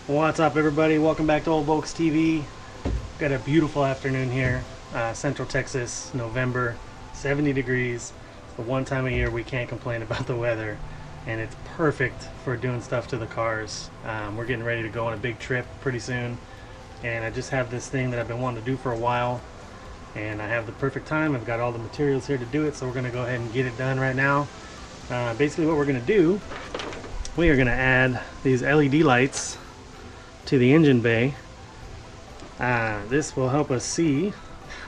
What's up, everybody? Welcome back to Old Volks TV. Got a beautiful afternoon here, Central Texas, November, 70 degrees. It's the one time of year we can't complain about the weather, and it's perfect for doing stuff to the cars. We're getting ready to go on a big trip pretty soon, and I just have this thing that I've been wanting to do for a while, and I have the perfect time. I've got all the materials here to do it, so we're going to go ahead and get it done right now. Basically what we're going to do, we are going to add these LED lights to the engine bay. This will help us see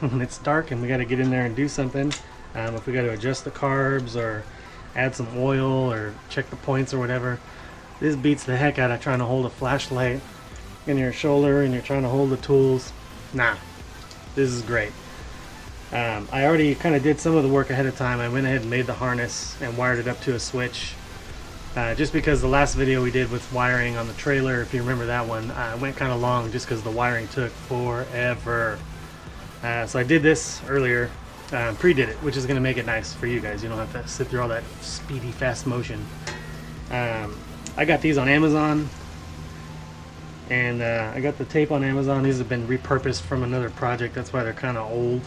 when it's dark and we got to get in there and do something. If we got to adjust the carbs or add some oil or check the points or whatever. This beats the heck out of trying to hold a flashlight in your shoulder and you're trying to hold the tools. Nah, this is great. I already kind of did some of the work ahead of time. I went ahead and made the harness and wired it up to a switch. Just because the last video we did with wiring on the trailer, if you remember that one, went kind of long just because the wiring took forever. So I did this earlier, pre-did it, which is going to make it nice for you guys. You don't have to sit through all that speedy, fast motion. I got these on Amazon, and I got the tape on Amazon. These have been repurposed from another project, that's why they're kind of old.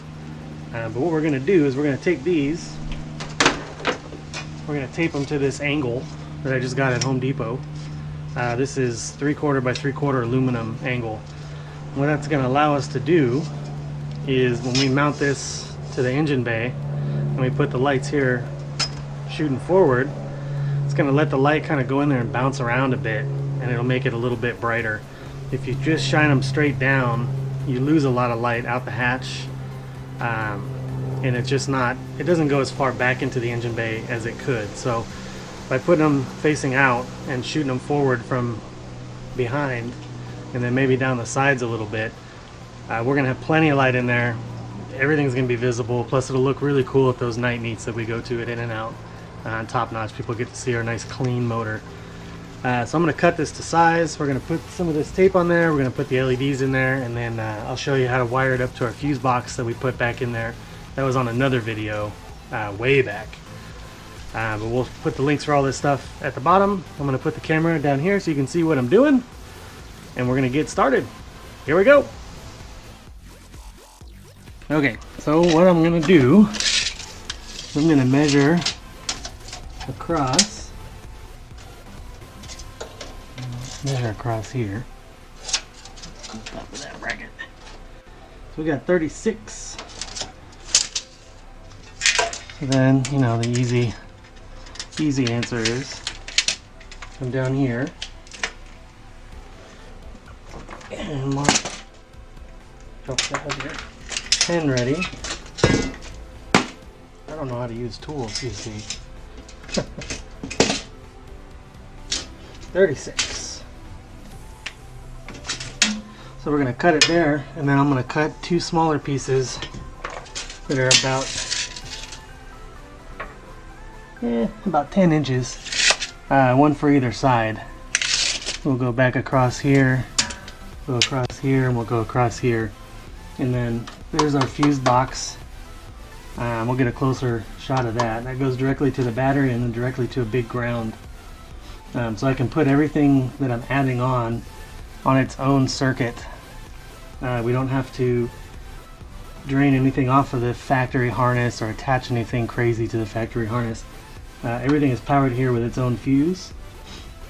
But what we're going to do is we're going to take these, we're going to tape them to this angle that I just got at Home Depot. This is 3/4 by 3/4 aluminum angle. What that's going to allow us to do is when we mount this to the engine bay and we put the lights here shooting forward, it's going to let the light kind of go in there and bounce around a bit, and it'll make it a little bit brighter. If you just shine them straight down, you lose a lot of light out the hatch, and it's just not, it doesn't go as far back into the engine bay as it could. So by putting them facing out and shooting them forward from behind and then maybe down the sides a little bit, we're going to have plenty of light in there. Everything's going to be visible, plus it'll look really cool at those night meets that we go to at In-N-Out. Top notch, people get to see our nice clean motor. So I'm going to cut this to size. We're going to put some of this tape on there, we're going to put the LEDs in there, and then I'll show you how to wire it up to our fuse box that we put back in there. That was on another video way back. But we'll put the links for all this stuff at the bottom. I'm going to put the camera down here so you can see what I'm doing, and we're going to get started. Here we go. Okay, so what I'm going to do, I'm going to measure across. Measure across here. On top of that bracket. So we got 36. So then, you know, the easy answer is come down here and mark. Have your pen ready. I don't know how to use tools, you see. 36. So we're going to cut it there, and then I'm going to cut two smaller pieces that are about 10 inches, one for either side. We'll go back across here, go across here, and we'll go across here. And then there's our fuse box. We'll get a closer shot of that. That goes directly to the battery and then directly to a big ground. So I can put everything that I'm adding on its own circuit. We don't have to drain anything off of the factory harness or attach anything crazy to the factory harness. Everything is powered here with its own fuse,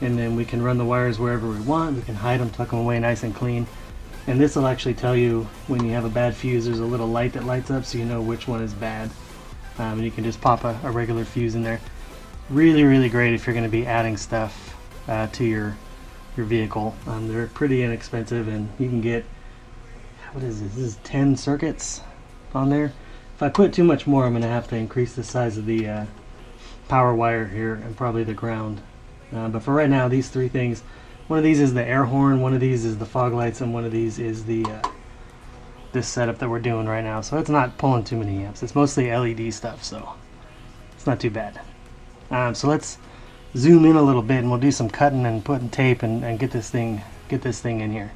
and then we can run the wires wherever we want. We can hide them, tuck them away nice and clean. And this will actually tell you when you have a bad fuse. There's a little light that lights up so you know which one is bad. And you can just pop a regular fuse in there. Really, really great if you're going to be adding stuff to your vehicle. They're pretty inexpensive, and you can get, what is this? This is 10 circuits on there. If I put too much more, I'm going to have to increase the size of the power wire here and probably the ground. But for right now, these three things. One of these is the air horn, one of these is the fog lights, and one of these is the this setup that we're doing right now. So it's not pulling too many amps. It's mostly LED stuff, so it's not too bad. So let's zoom in a little bit, and we'll do some cutting and putting tape and get this thing in here.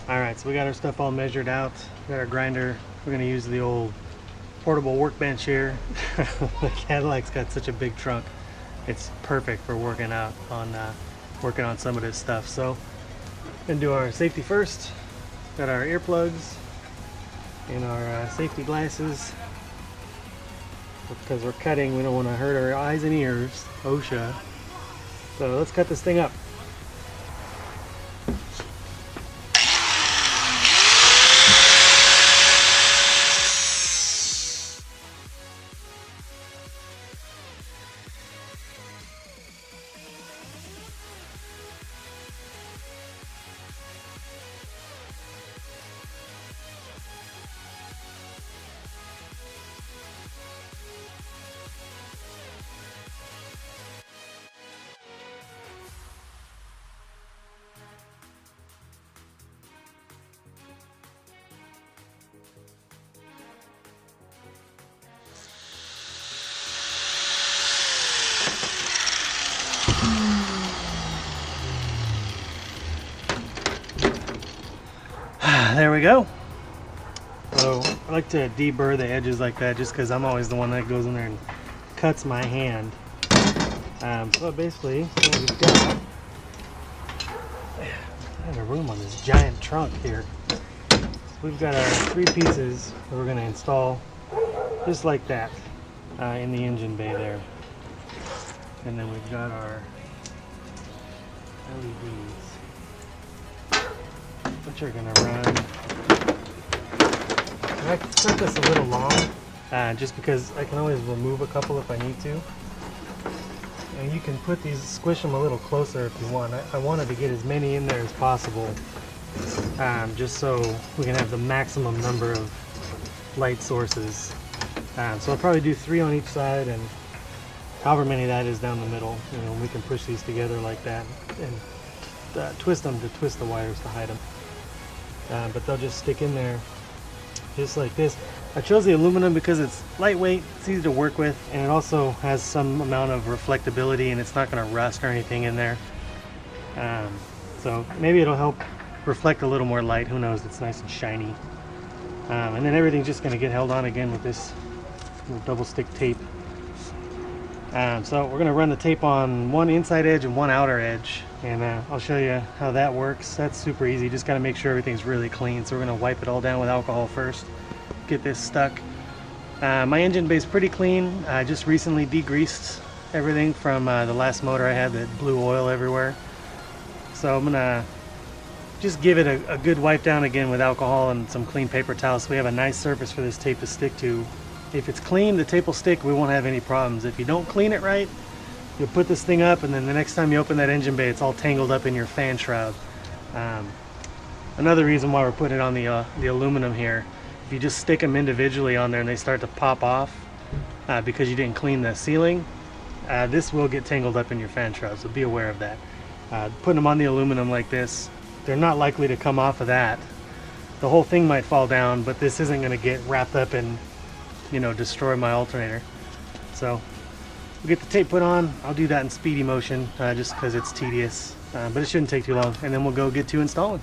All right, so we got our stuff all measured out. We got our grinder. We're going to use the old portable workbench here. The Cadillac's got such a big trunk. It's perfect for working out on working on some of this stuff. So gonna do our safety first. Got our earplugs and our safety glasses. Because we're cutting, we don't want to hurt our eyes and ears. OSHA. So let's cut this thing up. There we go. So I like to deburr the edges like that just because I'm always the one that goes in there and cuts my hand. So basically what we've got, I have a room on this giant trunk here. So we've got our 3 pieces that we're going to install just like that in the engine bay there. And then we've got our LEDs, which are going to run. I cut this a little long, just because I can always remove a couple if I need to. And you can put these, squish them a little closer if you want. I wanted to get as many in there as possible, just so we can have the maximum number of light sources. So I'll probably do 3 on each side, and however many that is down the middle. You know, we can push these together like that and twist them to twist the wires to hide them. But they'll just stick in there just like this. I chose the aluminum because it's lightweight, it's easy to work with, and it also has some amount of reflectability and it's not going to rust or anything in there. So maybe it'll help reflect a little more light, who knows, it's nice and shiny. And then everything's just going to get held on again with this double stick tape. So we're going to run the tape on one inside edge and one outer edge, and I'll show you how that works. That's super easy, just got to make sure everything's really clean. So we're going to wipe it all down with alcohol first, get this stuck. My engine bay is pretty clean. I just recently degreased everything from the last motor I had that blew oil everywhere. So I'm going to just give it a good wipe down again with alcohol and some clean paper towels so we have a nice surface for this tape to stick to. If it's clean, the tape will stick, we won't have any problems. If you don't clean it right, you'll put this thing up and then the next time you open that engine bay, it's all tangled up in your fan shroud. Another reason why we're putting it on the aluminum here, if you just stick them individually on there and they start to pop off because you didn't clean the sealing, this will get tangled up in your fan shroud, so be aware of that. Putting them on the aluminum like this, they're not likely to come off of that. The whole thing might fall down, but this isn't going to get wrapped up and, you know, destroy my alternator. So we'll get the tape put on. I'll do that in speedy motion just because it's tedious, but it shouldn't take too long, and then we'll go get to installing.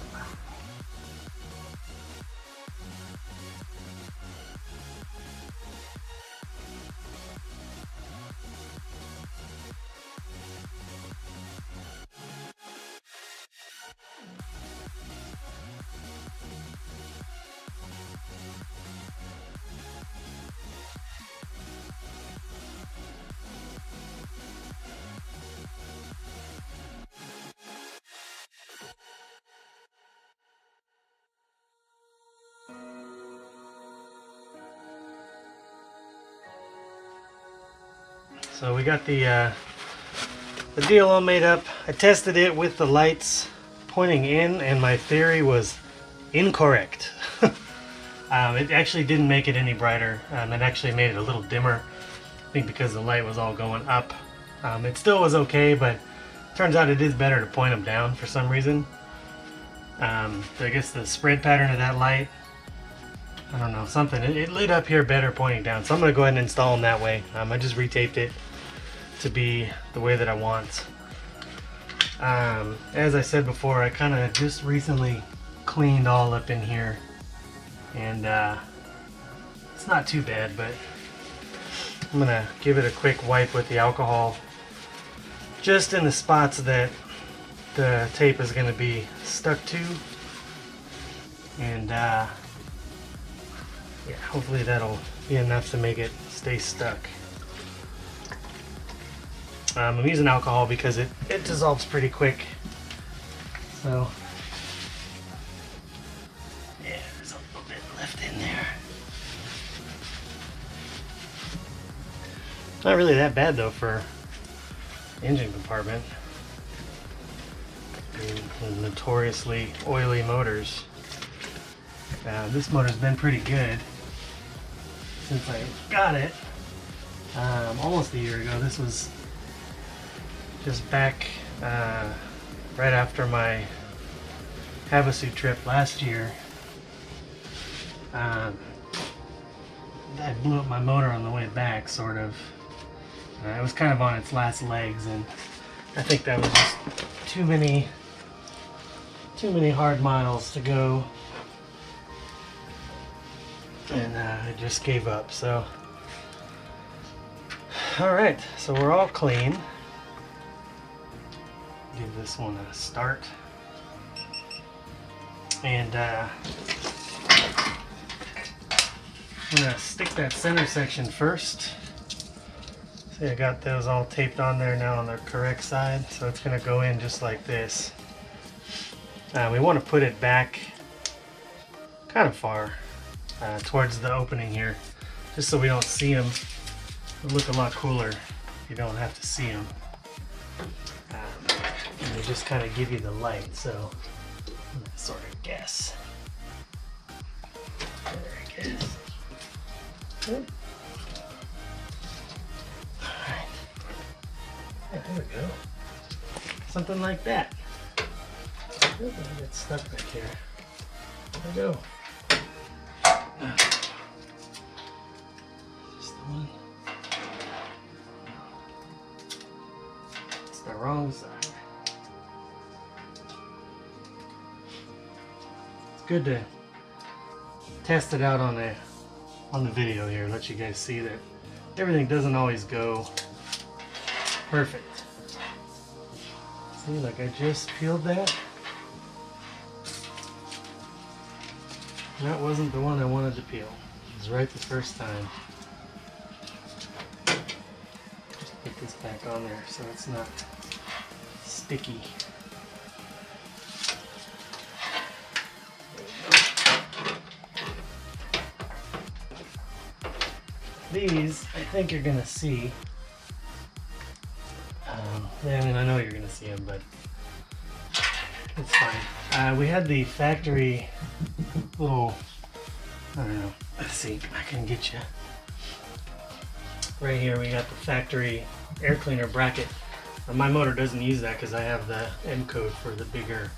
So we got the deal all made up. I tested it with the lights pointing in and my theory was incorrect. It actually didn't make it any brighter. It actually made it a little dimmer. I think because the light was all going up. It still was okay, but turns out it is better to point them down for some reason. I guess the spread pattern of that light, I don't know, something. It lit up here better pointing down. So I'm going to go ahead and install them that way. I just retaped it to be the way that I want. As I said before, I kind of just recently cleaned all up in here, and it's not too bad, but I'm gonna give it a quick wipe with the alcohol just in the spots that the tape is going to be stuck to, and yeah, hopefully that'll be enough to make it stay stuck. I'm using alcohol because it dissolves pretty quick. So yeah, there's a little bit left in there. Not really that bad though for engine compartment. And notoriously oily motors. This motor's been pretty good since I got it almost a year ago. This was just back right after my Havasu trip last year. I blew up my motor on the way back, sort of. It was kind of on its last legs, and I think that was just too many hard miles to go, and I just gave up. So, all right, so we're all clean. Give this one a start, and I'm gonna stick that center section first. See, I got those all taped on there now on the correct side, so it's gonna go in just like this. We want to put it back kind of far towards the opening here, just so we don't see them. It'll look a lot cooler if you don't have to see them. And they just kind of give you the light, so I'm gonna sort of guess. There I guess. Good. Alright. Yeah, there we go. Something like that. I get stuck back here. There we go. Just the one. It's the wrong side. It's good to test it out on the video here, let you guys see that everything doesn't always go perfect. See, like I just peeled that. That wasn't the one I wanted to peel. It was right the first time. Just put this back on there so it's not sticky. These, I think you're gonna see. Yeah, I mean, I know you're gonna see them, but it's fine. We had the factory little, I don't know, let's see, I can get you. Right here we got the factory air cleaner bracket. My motor doesn't use that because I have the M code for the bigger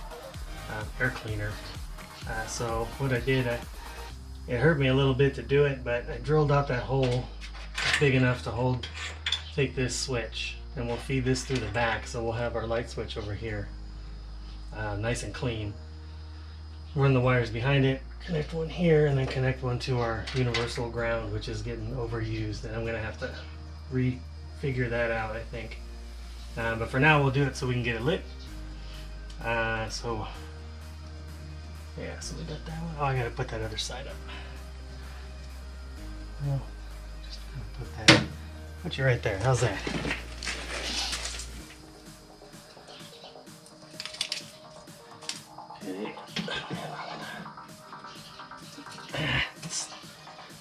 air cleaner. So what I did, it hurt me a little bit to do it, but I drilled out that hole big enough to take this switch, and we'll feed this through the back, so we'll have our light switch over here, nice and clean. Run the wires behind it, connect one here, and then connect one to our universal ground, which is getting overused, and I'm gonna have to refigure that out, I think. But for now, we'll do it so we can get it lit. So yeah, so we got that one. Oh, I gotta put that other side up. Well, just gonna put you right there. How's that? Okay.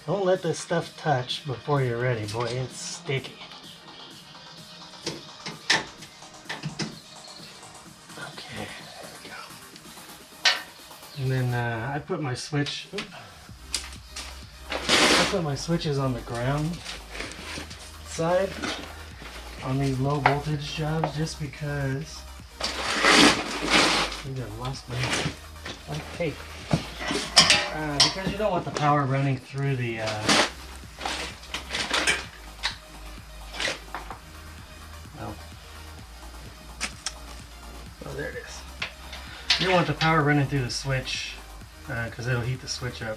Don't let this stuff touch before you're ready, boy. It's sticky. Okay, there we go. And then I put my switches on the ground side on these low voltage jobs, just because I think I've lost my tape. Because you don't want the power running through the oh, there it is. You don't want the power running through the switch because it'll heat the switch up.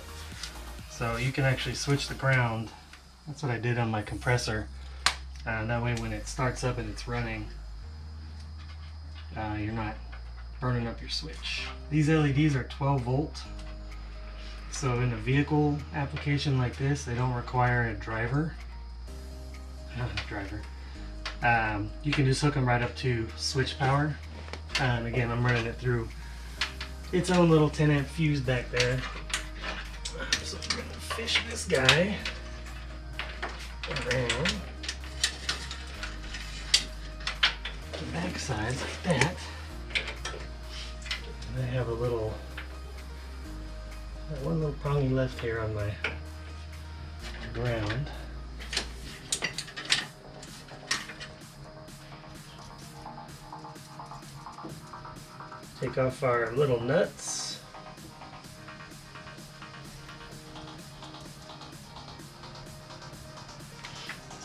So you can actually switch the ground. That's what I did on my compressor. That way when it starts up and it's running, you're not burning up your switch. These LEDs are 12 volt. So in a vehicle application like this, they don't require a driver. You can just hook them right up to switch power. And again, I'm running it through its own little 10 amp fuse back there. So I'm gonna fish this guy around the back sides like that. And I have a little, one little prongy left here on my ground. Take off our little nuts.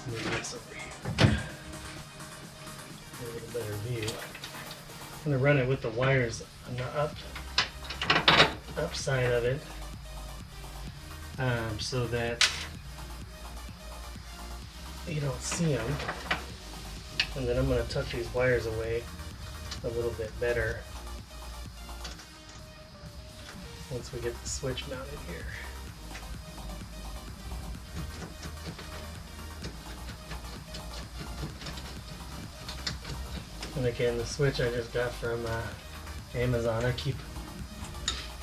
Move this over here. A little better view. I'm going to run it with the wires on the up side of it, so that you don't see them. And then I'm going to tuck these wires away a little bit better once we get the switch mounted here. And again, the switch I just got from Amazon. I keep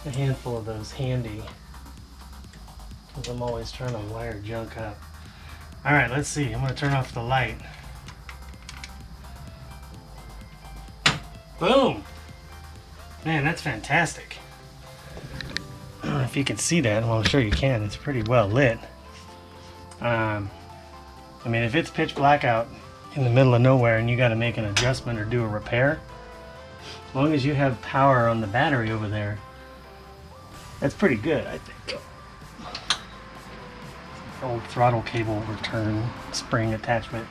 a handful of those handy because I'm always trying to wire junk up. Alright, let's see. I'm going to turn off the light. Boom! Man, that's fantastic. I don't know if you can see that. Well, I'm sure you can. It's pretty well lit. I mean, if it's pitch black out in the middle of nowhere and you got to make an adjustment or do a repair, as long as you have power on the battery over there, that's pretty good, I think. Old throttle cable return spring attachment.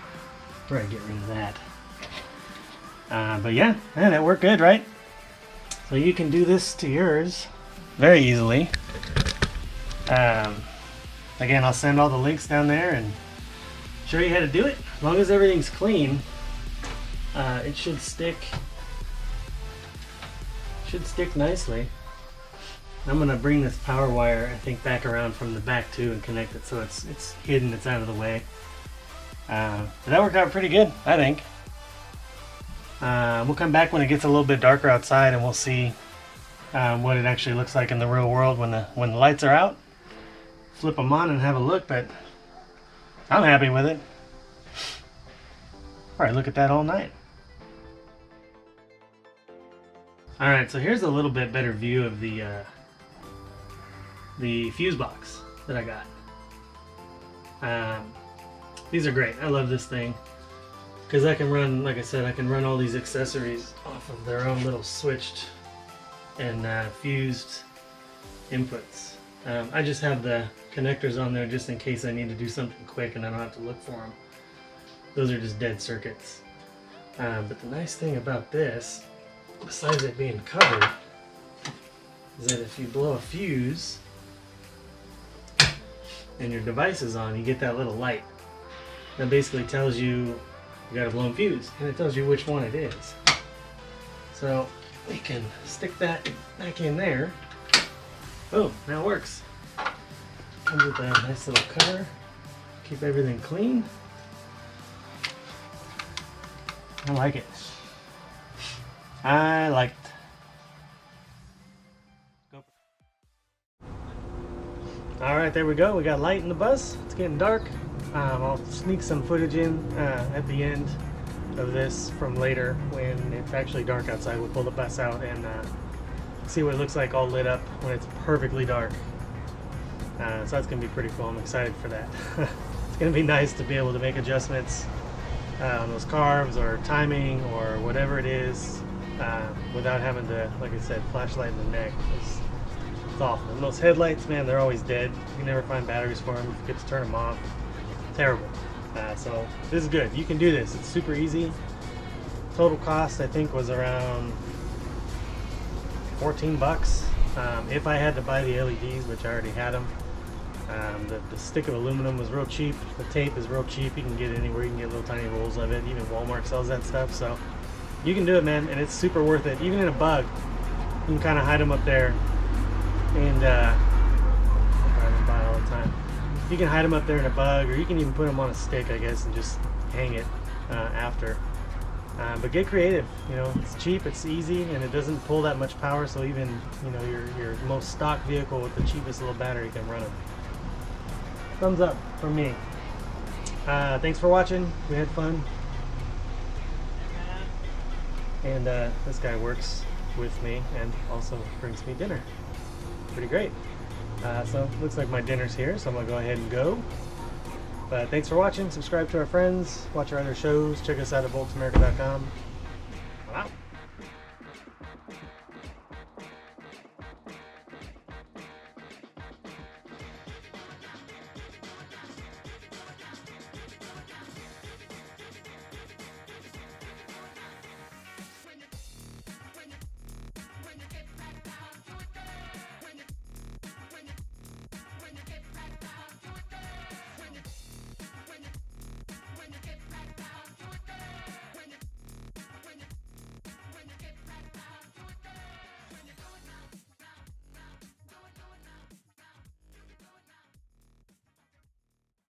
Probably get rid of that. But yeah, man, that worked good, right? So you can do this to yours very easily. Again, I'll send all the links down there and show you how to do it. As long as everything's clean, it should stick nicely. I'm gonna bring this power wire, I think, back around from the back too and connect it so it's hidden, it's out of the way. But that worked out pretty good, I think. We'll come back when it gets a little bit darker outside and we'll see what it actually looks like in the real world when the lights are out. Flip them on and have a look, but I'm happy with it. Probably look at that all night. Alright, so here's a little bit better view of the fuse box that I got. These are great. I love this thing because I can run, like I said, I can run all these accessories off of their own little switched and fused inputs. I just have the connectors on there just in case I need to do something quick and I don't have to look for them. Those are just dead circuits. But the nice thing about this, besides it being covered, is that if you blow a fuse and your device is on, you get that little light. That basically tells you got a blown fuse, and it tells you which one it is. So we can stick that back in there. Boom, now it works. Comes with a nice little cover. Keep everything clean. I like it. I like it. Alright, there we go. We got light in the bus. It's getting dark. I'll sneak some footage in at the end of this from later when it's actually dark outside. We'll pull the bus out and see what it looks like all lit up when it's perfectly dark. So that's going to be pretty cool. I'm excited for that. It's going to be nice to be able to make adjustments on those carbs or timing or whatever it is without having to, like I said, flashlight in the neck. It's awful. And those headlights, man, they're always dead. You can never find batteries for them. You forget to turn them off. Terrible. So this is good. You can do this. It's super easy. Total cost, I think, was around 14 bucks. If I had to buy the LEDs, which I already had them. The stick of aluminum was real cheap. The tape is real cheap. You can get it anywhere. You can get little tiny rolls of it. Even Walmart sells that stuff. So You can do it, man, and it's super worth it. Even in a bug, you can kind of hide them up there, and I'm driving by all the time. You can hide them up there in a bug, or you can even put them on a stick, I guess, and just hang it after. But get creative. You know, it's cheap, it's easy, and it doesn't pull that much power. So even, you know, your most stock vehicle with the cheapest little battery can run it. Thumbs up from me. Thanks for watching. We had fun. And this guy works with me and also brings me dinner. Pretty great. So looks like my dinner's here, so I'm gonna go ahead and go. But thanks for watching. Subscribe to our friends. Watch our other shows. Check us out at volksamerica.com. I'm out.